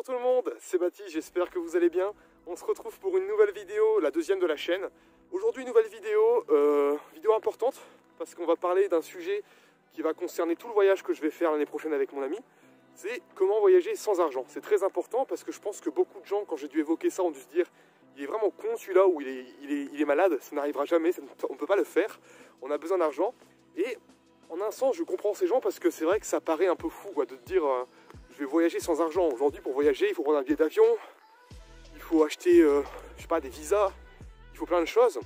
Bonjour tout le monde, c'est Baptiste, j'espère que vous allez bien. On se retrouve pour une nouvelle vidéo, la deuxième de la chaîne. Aujourd'hui, nouvelle vidéo, vidéo importante, parce qu'on va parler d'un sujet qui va concerner tout le voyage que je vais faire l'année prochaine avec mon ami. C'est comment voyager sans argent. C'est très important parce que je pense que beaucoup de gens, quand j'ai dû évoquer ça, ont dû se dire il est vraiment con celui-là, ou il est malade, ça n'arrivera jamais, on ne peut pas le faire, on a besoin d'argent. Et en un sens, je comprends ces gens parce que c'est vrai que ça paraît un peu fou quoi, de te dire je vais voyager sans argent. Aujourd'hui, pour voyager, il faut prendre un billet d'avion, il faut acheter je sais pas, des visas, il faut plein de choses.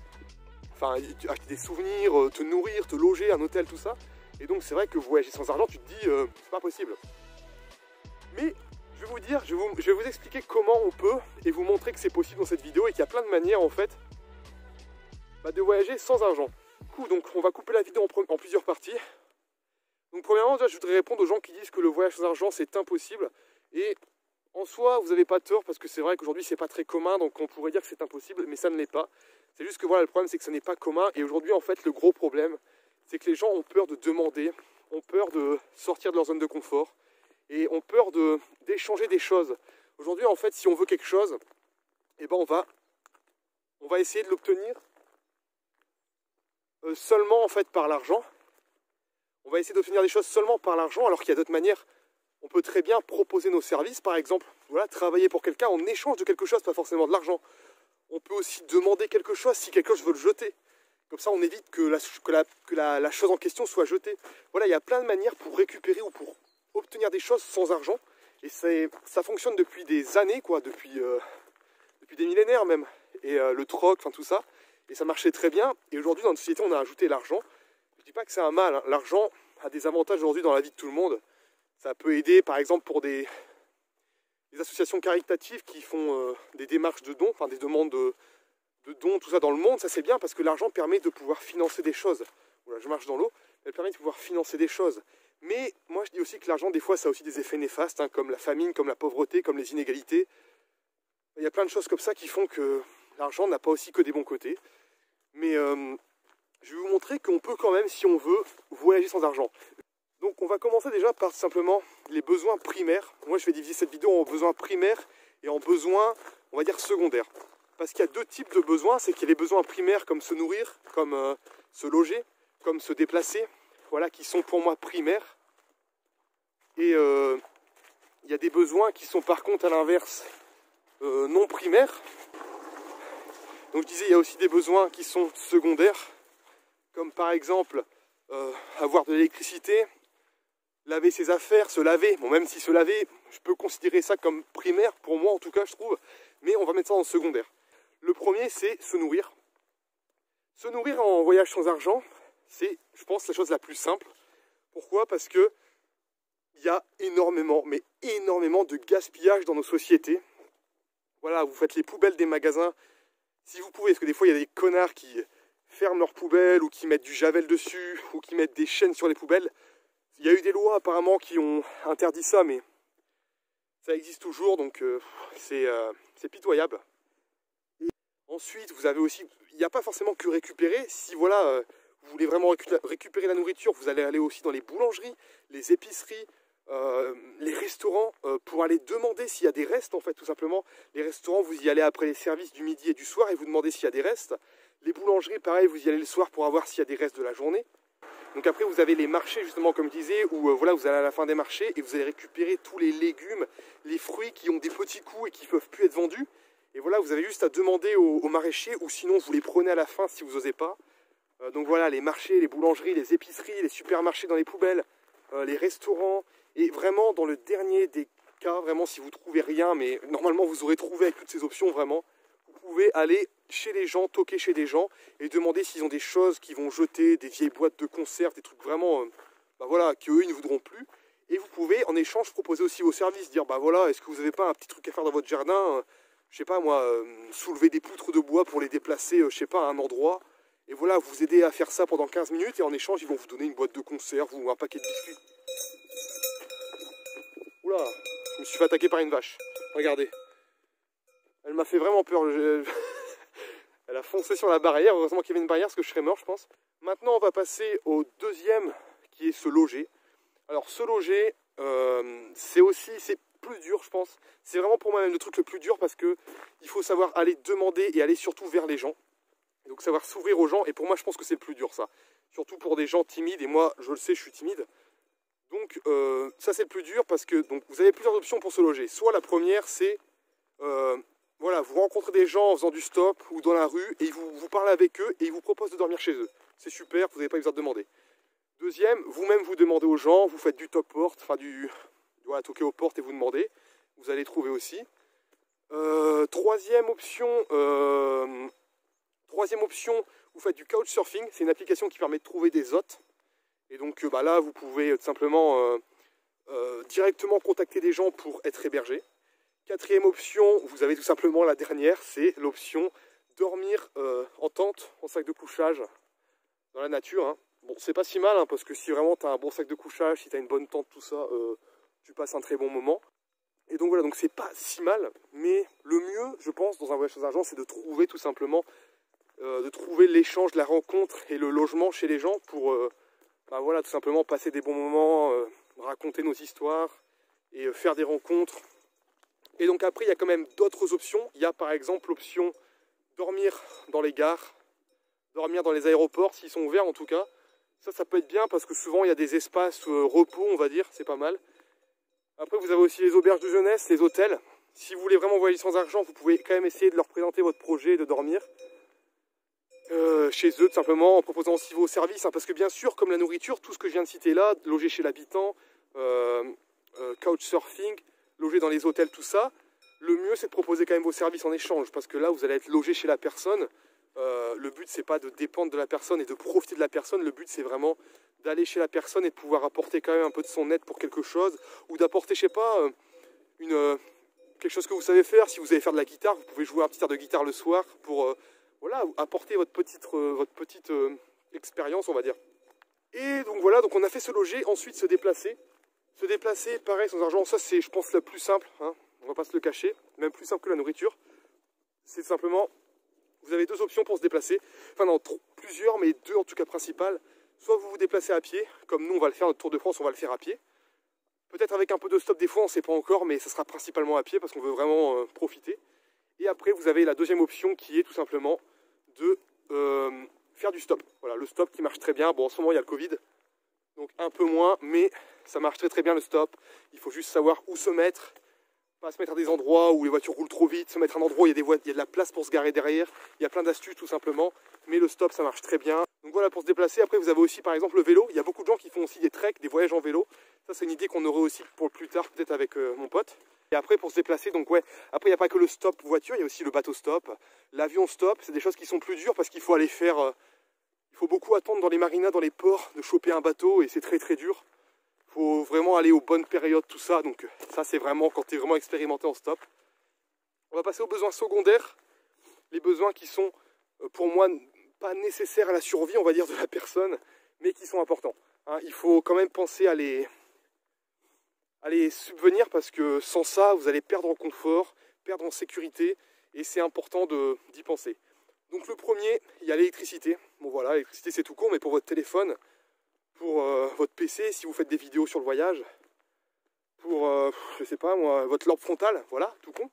Enfin, acheter des souvenirs, te nourrir, te loger, un hôtel, tout ça. Et donc c'est vrai que voyager sans argent, tu te dis c'est pas possible. Mais je vais vous dire, je vais vous expliquer comment on peut et vous montrer que c'est possible dans cette vidéo et qu'il y a plein de manières en fait de voyager sans argent. Donc on va couper la vidéo en plusieurs parties. Donc premièrement, déjà, je voudrais répondre aux gens qui disent que le voyage sans argent c'est impossible. Et en soi, vous n'avez pas tort parce que c'est vrai qu'aujourd'hui c'est pas très commun, donc on pourrait dire que c'est impossible, mais ça ne l'est pas. C'est juste que voilà, le problème c'est que ce n'est pas commun. Et aujourd'hui en fait le gros problème c'est que les gens ont peur de demander, ont peur de sortir de leur zone de confort et ont peur d'échanger des choses. Aujourd'hui en fait si on veut quelque chose, eh ben on va essayer de l'obtenir seulement en fait par l'argent. On va essayer d'obtenir des choses seulement par l'argent, alors qu'il y a d'autres manières. On peut très bien proposer nos services, par exemple, voilà, travailler pour quelqu'un en échange de quelque chose, pas forcément de l'argent. On peut aussi demander quelque chose si quelqu'un veut le jeter. Comme ça, on évite que la chose en question soit jetée. Voilà, il y a plein de manières pour récupérer ou pour obtenir des choses sans argent. Et ça fonctionne depuis des années, quoi, depuis des millénaires même. Et le troc, enfin tout ça. Et ça marchait très bien. Et aujourd'hui, dans notre société, on a ajouté l'argent. Je ne dis pas que c'est un mal, hein. L'argent a des avantages aujourd'hui dans la vie de tout le monde. Ça peut aider, par exemple, pour des associations caritatives qui font des démarches de dons, enfin des demandes de dons, tout ça dans le monde. Ça, c'est bien parce que l'argent permet de pouvoir financer des choses. Voilà, je marche dans l'eau. Elle permet de pouvoir financer des choses. Mais moi, je dis aussi que l'argent, des fois, ça a aussi des effets néfastes, hein, comme la famine, comme la pauvreté, comme les inégalités. Il y a plein de choses comme ça qui font que l'argent n'a pas aussi que des bons côtés. Mais je vais vous montrer qu'on peut quand même, si on veut, voyager sans argent. Donc on va commencer déjà par simplement les besoins primaires. Moi je vais diviser cette vidéo en besoins primaires et en besoins, on va dire, secondaires. Parce qu'il y a deux types de besoins, c'est qu'il y a les besoins primaires comme se nourrir, comme se loger, comme se déplacer, voilà, qui sont pour moi primaires. Et il y a des besoins qui sont par contre à l'inverse non primaires. Donc je disais, il y a aussi des besoins qui sont secondaires, comme par exemple avoir de l'électricité, laver ses affaires, se laver. Bon, même si se laver, je peux considérer ça comme primaire, pour moi en tout cas, je trouve, mais on va mettre ça en secondaire. Le premier, c'est se nourrir. Se nourrir en voyage sans argent, c'est, je pense, la chose la plus simple. Pourquoi? Parce que il y a énormément, mais énormément de gaspillage dans nos sociétés. Voilà, vous faites les poubelles des magasins, si vous pouvez, parce que des fois, il y a des connards qui ferment leurs poubelles, ou qui mettent du javel dessus, ou qui mettent des chaînes sur les poubelles. Il y a eu des lois apparemment qui ont interdit ça, mais ça existe toujours, donc c'est pitoyable. Et ensuite, vous avez aussi, il n'y a pas forcément que récupérer. Si voilà, vous voulez vraiment récupérer la nourriture, vous allez aller aussi dans les boulangeries, les épiceries, les restaurants, pour aller demander s'il y a des restes, en fait, tout simplement. Les restaurants, vous y allez après les services du midi et du soir et vous demandez s'il y a des restes. Les boulangeries, pareil, vous y allez le soir pour voir s'il y a des restes de la journée. Donc après, vous avez les marchés, justement, comme je disais, où voilà, vous allez à la fin des marchés et vous allez récupérer tous les légumes, les fruits qui ont des petits coups et qui ne peuvent plus être vendus. Et voilà, vous avez juste à demander aux maraîchers, ou sinon vous les prenez à la fin si vous n'osez pas. Donc voilà, les marchés, les boulangeries, les épiceries, les supermarchés dans les poubelles, les restaurants. Et vraiment, dans le dernier des cas, vraiment, si vous ne trouvez rien, mais normalement vous aurez trouvé avec toutes ces options, vraiment, vous pouvez aller chez les gens, toquer chez des gens et demander s'ils ont des choses qu'ils vont jeter, des vieilles boîtes de conserve, des trucs vraiment, voilà, qu'eux ils ne voudront plus. Et vous pouvez en échange proposer aussi vos services, dire bah voilà, est-ce que vous n'avez pas un petit truc à faire dans votre jardin, je sais pas moi, soulever des poutres de bois pour les déplacer, je sais pas, à un endroit. Et voilà, vous aider à faire ça pendant 15 minutes et en échange ils vont vous donner une boîte de conserve ou un paquet de biscuits. Oula, je me suis fait attaquer par une vache, regardez. Elle m'a fait vraiment peur. Elle a foncé sur la barrière. Heureusement qu'il y avait une barrière parce que je serais mort, je pense. Maintenant, on va passer au deuxième qui est se loger. Alors, se loger, c'est aussi, plus dur, je pense. C'est vraiment pour moi même le truc le plus dur parce que il faut savoir aller demander et aller surtout vers les gens. Donc savoir s'ouvrir aux gens, et pour moi je pense que c'est le plus dur ça. Surtout pour des gens timides, et moi je le sais, je suis timide. Donc ça c'est le plus dur parce que donc, vous avez plusieurs options pour se loger. Soit la première c'est, voilà, vous rencontrez des gens en faisant du stop ou dans la rue, et vous parlez avec eux, et ils vous proposent de dormir chez eux. C'est super, vous n'avez pas besoin de demander. Deuxième, vous-même vous demandez aux gens, vous faites du top porte, enfin voilà, toquer aux portes et vous demandez. Vous allez trouver aussi. Troisième option, vous faites du couchsurfing. C'est une application qui permet de trouver des hôtes. Et donc là, vous pouvez tout simplement directement contacter des gens pour être hébergé. Quatrième option, vous avez tout simplement la dernière, c'est l'option dormir en tente, en sac de couchage, dans la nature. Hein. Bon, c'est pas si mal, hein, parce que si vraiment tu as un bon sac de couchage, si tu as une bonne tente, tout ça, tu passes un très bon moment. Et donc voilà, donc c'est pas si mal, mais le mieux, je pense, dans un voyage sans argent, c'est de trouver tout simplement, de trouver l'échange, la rencontre et le logement chez les gens pour, voilà, tout simplement passer des bons moments, raconter nos histoires et faire des rencontres. Et donc après, il y a quand même d'autres options. Il y a par exemple l'option dormir dans les gares, dormir dans les aéroports, s'ils sont ouverts en tout cas. Ça peut être bien parce que souvent il y a des espaces repos, on va dire, c'est pas mal. Après, vous avez aussi les auberges de jeunesse, les hôtels. Si vous voulez vraiment voyager sans argent, vous pouvez quand même essayer de leur présenter votre projet de dormir chez eux, tout simplement, en proposant aussi vos services. Hein, parce que bien sûr, comme la nourriture, tout ce que je viens de citer là, loger chez l'habitant, couchsurfing, loger dans les hôtels, tout ça, le mieux c'est de proposer quand même vos services en échange. Parce que là, vous allez être logé chez la personne. Le but, c'est pas de dépendre de la personne et de profiter de la personne. Le but, c'est vraiment d'aller chez la personne et de pouvoir apporter quand même un peu de son aide pour quelque chose, ou d'apporter, je sais pas, quelque chose que vous savez faire. Si vous savez faire de la guitare, vous pouvez jouer un petit air de guitare le soir pour voilà, apporter votre petite expérience, on va dire. Et donc voilà, donc on a fait se loger, ensuite se déplacer. Se déplacer, pareil, sans argent, ça c'est, je pense, la plus simple, hein, on va pas se le cacher, même plus simple que la nourriture. C'est simplement, vous avez deux options pour se déplacer, enfin non, plusieurs, mais deux en tout cas principales. Soit vous vous déplacez à pied, comme nous on va le faire, notre Tour de France, on va le faire à pied. Peut-être avec un peu de stop des fois, on ne sait pas encore, mais ça sera principalement à pied parce qu'on veut vraiment profiter. Et après, vous avez la deuxième option qui est tout simplement de faire du stop. Voilà, le stop qui marche très bien. Bon, en ce moment, il y a le Covid, donc un peu moins, mais ça marche très très bien le stop. Il faut juste savoir où se mettre, pas se mettre à des endroits où les voitures roulent trop vite, se mettre à un endroit où il y a de la place pour se garer derrière. Il y a plein d'astuces tout simplement, mais le stop, ça marche très bien. Donc voilà, pour se déplacer. Après, vous avez aussi par exemple le vélo. Il y a beaucoup de gens qui font aussi des treks, des voyages en vélo. Ça, c'est une idée qu'on aurait aussi pour plus tard, peut-être avec mon pote. Et après, pour se déplacer, donc ouais, après, il n'y a pas que le stop voiture, il y a aussi le bateau stop, l'avion stop. C'est des choses qui sont plus dures parce qu'il faut aller faire... il faut beaucoup attendre dans les marinas, dans les ports, de choper un bateau, et c'est très très dur. Il faut vraiment aller aux bonnes périodes, tout ça. Donc ça, c'est vraiment quand tu es vraiment expérimenté en stop. On va passer aux besoins secondaires. Les besoins qui sont, pour moi, pas nécessaires à la survie, on va dire, de la personne, mais qui sont importants. Hein, il faut quand même penser à les subvenir parce que sans ça, vous allez perdre en confort, perdre en sécurité, et c'est important d'y penser. Donc le premier, il y a l'électricité. Bon voilà, l'électricité c'est tout con, mais pour votre téléphone, pour votre PC, si vous faites des vidéos sur le voyage, pour, je sais pas moi, votre lampe frontale, voilà, tout con,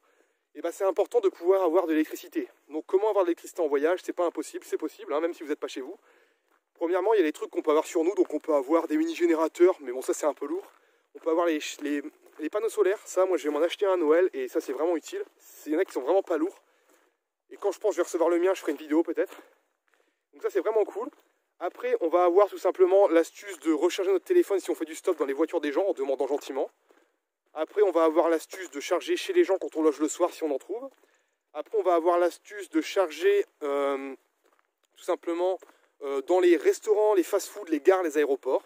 et ben c'est important de pouvoir avoir de l'électricité. Donc comment avoir de l'électricité en voyage? C'est pas impossible, c'est possible, hein, même si vous n'êtes pas chez vous. Premièrement, il y a les trucs qu'on peut avoir sur nous, donc on peut avoir des mini-générateurs, mais bon ça c'est un peu lourd. On peut avoir les panneaux solaires, ça moi je vais m'en acheter un à Noël, et ça c'est vraiment utile. Il y en a qui sont vraiment pas lourds. Et quand je pense que je vais recevoir le mien, je ferai une vidéo peut-être. Donc ça c'est vraiment cool. Après on va avoir tout simplement l'astuce de recharger notre téléphone si on fait du stop dans les voitures des gens en demandant gentiment. Après on va avoir l'astuce de charger chez les gens quand on loge le soir si on en trouve. Après on va avoir l'astuce de charger tout simplement dans les restaurants, les fast-food, les gares, les aéroports.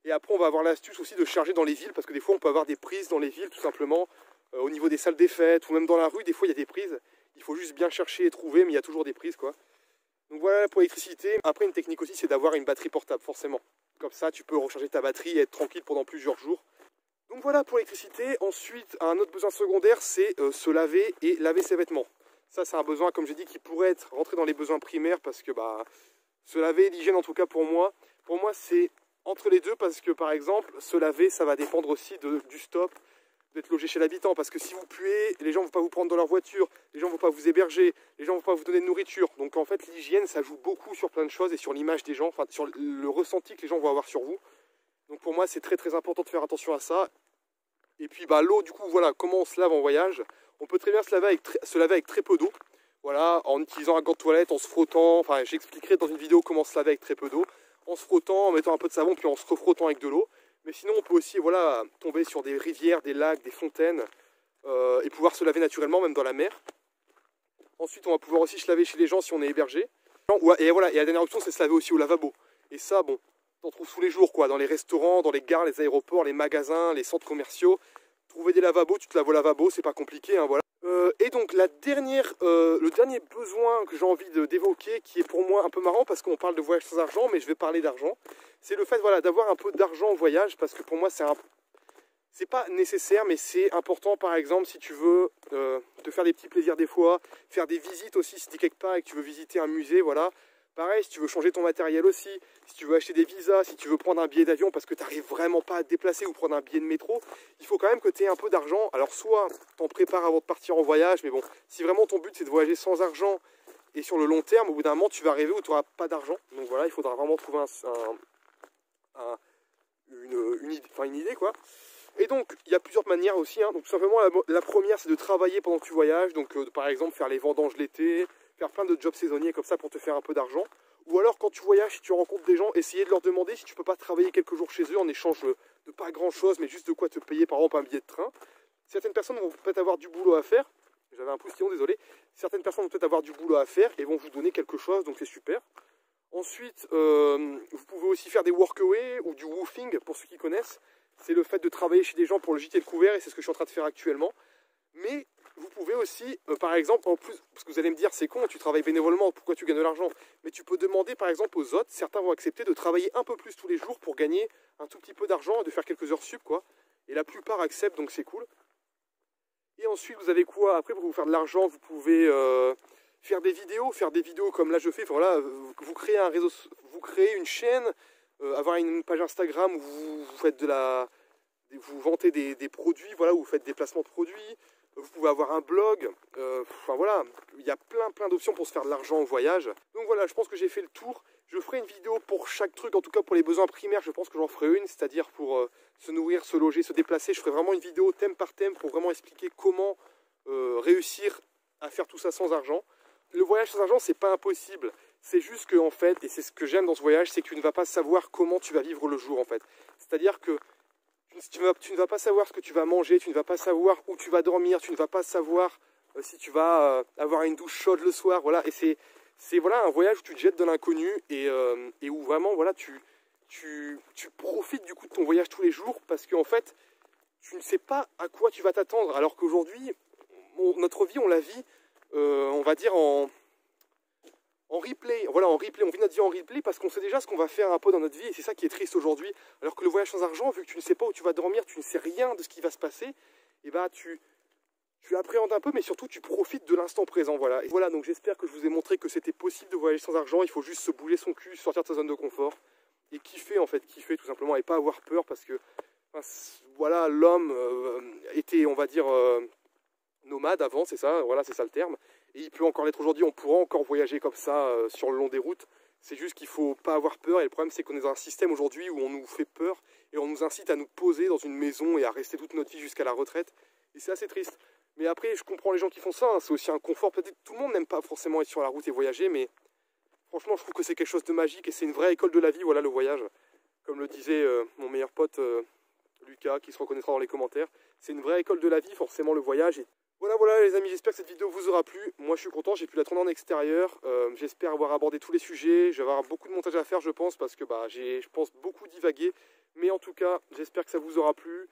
Et après on va avoir l'astuce aussi de charger dans les villes parce que des fois on peut avoir des prises dans les villes tout simplement au niveau des salles des fêtes ou même dans la rue, des fois il y a des prises. Il faut juste bien chercher et trouver, mais il y a toujours des prises, quoi. Donc voilà pour l'électricité. Après, une technique aussi, c'est d'avoir une batterie portable, forcément. Comme ça, tu peux recharger ta batterie et être tranquille pendant plusieurs jours. Donc voilà pour l'électricité. Ensuite, un autre besoin secondaire, c'est se laver et laver ses vêtements. Ça, c'est un besoin, comme j'ai dit, qui pourrait être rentré dans les besoins primaires parce que se laver, l'hygiène en tout cas pour moi c'est entre les deux parce que, par exemple, se laver, ça va dépendre aussi du stop, d'être logé chez l'habitant, parce que si vous puez, les gens ne vont pas vous prendre dans leur voiture, les gens ne vont pas vous héberger, les gens ne vont pas vous donner de nourriture. Donc en fait, l'hygiène, ça joue beaucoup sur plein de choses et sur l'image des gens, enfin sur le ressenti que les gens vont avoir sur vous. Donc pour moi, c'est très très important de faire attention à ça. Et puis bah, l'eau, du coup, voilà, comment on se lave en voyage. On peut très bien se laver avec très peu d'eau. Voilà, en utilisant un gant de toilette, en se frottant, enfin j'expliquerai dans une vidéo comment se laver avec très peu d'eau, en se frottant, en mettant un peu de savon, puis en se refrottant avec de l'eau. Mais sinon on peut aussi voilà, tomber sur des rivières, des lacs, des fontaines, et pouvoir se laver naturellement, même dans la mer. Ensuite on va pouvoir aussi se laver chez les gens si on est hébergé. Et voilà, et la dernière option c'est se laver aussi au lavabo. Et ça bon, t'en trouves tous les jours quoi, dans les restaurants, dans les gares, les aéroports, les magasins, les centres commerciaux. Trouver des lavabos, tu te laves au lavabo, c'est pas compliqué, hein, voilà. Et donc le dernier besoin que j'ai envie d'évoquer, qui est pour moi un peu marrant parce qu'on parle de voyage sans argent, mais je vais parler d'argent, c'est le fait voilà, d'avoir un peu d'argent en voyage, parce que pour moi c'est pas nécessaire, mais c'est important par exemple si tu veux te faire des petits plaisirs des fois, faire des visites aussi si tu es quelque part et que tu veux visiter un musée, voilà. Pareil, si tu veux changer ton matériel aussi, si tu veux acheter des visas, si tu veux prendre un billet d'avion parce que tu n'arrives vraiment pas à te déplacer ou prendre un billet de métro, il faut quand même que tu aies un peu d'argent. Alors soit t'en prépares avant de partir en voyage, mais bon, si vraiment ton but c'est de voyager sans argent et sur le long terme, au bout d'un moment tu vas arriver où tu n'auras pas d'argent. Donc voilà, il faudra vraiment trouver une idée quoi. Et donc, il y a plusieurs manières aussi. Hein. Donc, tout simplement, la première, c'est de travailler pendant que tu voyages. Donc, par exemple, faire les vendanges l'été, faire plein de jobs saisonniers comme ça pour te faire un peu d'argent. Ou alors, quand tu voyages, si tu rencontres des gens, essayer de leur demander si tu peux pas travailler quelques jours chez eux en échange de pas grand-chose, mais juste de quoi te payer, par exemple, un billet de train. Certaines personnes vont peut-être avoir du boulot à faire. J'avais un poussillon, désolé. Certaines personnes vont peut-être avoir du boulot à faire et vont vous donner quelque chose, donc c'est super. Ensuite, vous pouvez aussi faire des workaways ou du woofing, pour ceux qui connaissent. C'est le fait de travailler chez des gens pour le gîte et le couvert, et c'est ce que je suis en train de faire actuellement. Mais vous pouvez aussi, par exemple, en plus, parce que vous allez me dire, c'est con, tu travailles bénévolement, pourquoi tu gagnes de l'argent? Mais tu peux demander, par exemple, aux autres, certains vont accepter de travailler un peu plus tous les jours pour gagner un tout petit peu d'argent et de faire quelques heures sup, quoi. Et la plupart acceptent, donc c'est cool. Et ensuite, vous avez quoi? Après, pour vous faire de l'argent, vous pouvez faire des vidéos comme là je fais. Enfin, voilà, vous créez un réseau, vous créez une chaîne, avoir une page Instagram où vous faites vous vantez des produits, voilà, où vous faites des placements de produits. Vous pouvez avoir un blog. Enfin voilà, il y a plein d'options pour se faire de l'argent en voyage. Donc voilà, je pense que j'ai fait le tour. Je ferai une vidéo pour chaque truc, en tout cas pour les besoins primaires, je pense que j'en ferai une, c'est-à-dire pour se nourrir, se loger, se déplacer. Je ferai vraiment une vidéo thème par thème pour vraiment expliquer comment réussir à faire tout ça sans argent. Le voyage sans argent, c'est pas impossible. C'est juste que, en fait, et c'est ce que j'aime dans ce voyage, c'est que tu ne vas pas savoir comment tu vas vivre le jour, en fait. C'est-à-dire que tu ne vas pas savoir ce que tu vas manger, tu ne vas pas savoir où tu vas dormir, tu ne vas pas savoir si tu vas avoir une douche chaude le soir, voilà. Et c'est voilà, un voyage où tu te jettes dans l'inconnu et où vraiment, voilà, tu profites du coup de ton voyage tous les jours parce qu'en fait, tu ne sais pas à quoi tu vas t'attendre. Alors qu'aujourd'hui, notre vie, on la vit, on va dire en replay, voilà, en replay, on vit notre vie en replay parce qu'on sait déjà ce qu'on va faire un peu dans notre vie et c'est ça qui est triste aujourd'hui. Alors que le voyage sans argent, vu que tu ne sais pas où tu vas dormir, tu ne sais rien de ce qui va se passer, et bah tu appréhendes un peu, mais surtout tu profites de l'instant présent, voilà. Et voilà, donc j'espère que je vous ai montré que c'était possible de voyager sans argent, il faut juste se bouger son cul, sortir de sa zone de confort et kiffer en fait, kiffer tout simplement et pas avoir peur parce que, enfin, voilà, l'homme était, on va dire, nomade avant, c'est ça, voilà, c'est ça le terme. Et il peut encore l'être aujourd'hui, on pourra encore voyager comme ça sur le long des routes. C'est juste qu'il ne faut pas avoir peur. Et le problème, c'est qu'on est dans un système aujourd'hui où on nous fait peur et on nous incite à nous poser dans une maison et à rester toute notre vie jusqu'à la retraite. Et c'est assez triste. Mais après, je comprends les gens qui font ça. Hein. C'est aussi un confort. Peut-être tout le monde n'aime pas forcément être sur la route et voyager, mais franchement, je trouve que c'est quelque chose de magique et c'est une vraie école de la vie, voilà, le voyage. Comme le disait mon meilleur pote Lucas, qui se reconnaîtra dans les commentaires. C'est une vraie école de la vie, forcément, le voyage. Et voilà les amis, j'espère que cette vidéo vous aura plu. Moi je suis content, j'ai pu la tourner en extérieur. J'espère avoir abordé tous les sujets. Je vais avoir beaucoup de montage à faire je pense parce que j'ai, je pense, beaucoup divagué. Mais en tout cas, j'espère que ça vous aura plu.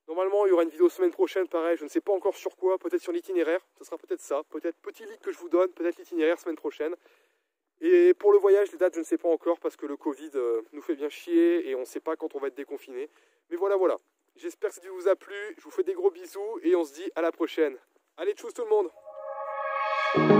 Normalement il y aura une vidéo semaine prochaine, pareil, je ne sais pas encore sur quoi, peut-être sur l'itinéraire. Ce sera peut-être ça, peut-être petit leak que je vous donne, peut-être l'itinéraire semaine prochaine. Et pour le voyage, les dates je ne sais pas encore parce que le Covid nous fait bien chier et on ne sait pas quand on va être déconfiné. Mais voilà. J'espère que cette vidéo vous a plu, je vous fais des gros bisous et on se dit à la prochaine. Allez, tchuss tout le monde!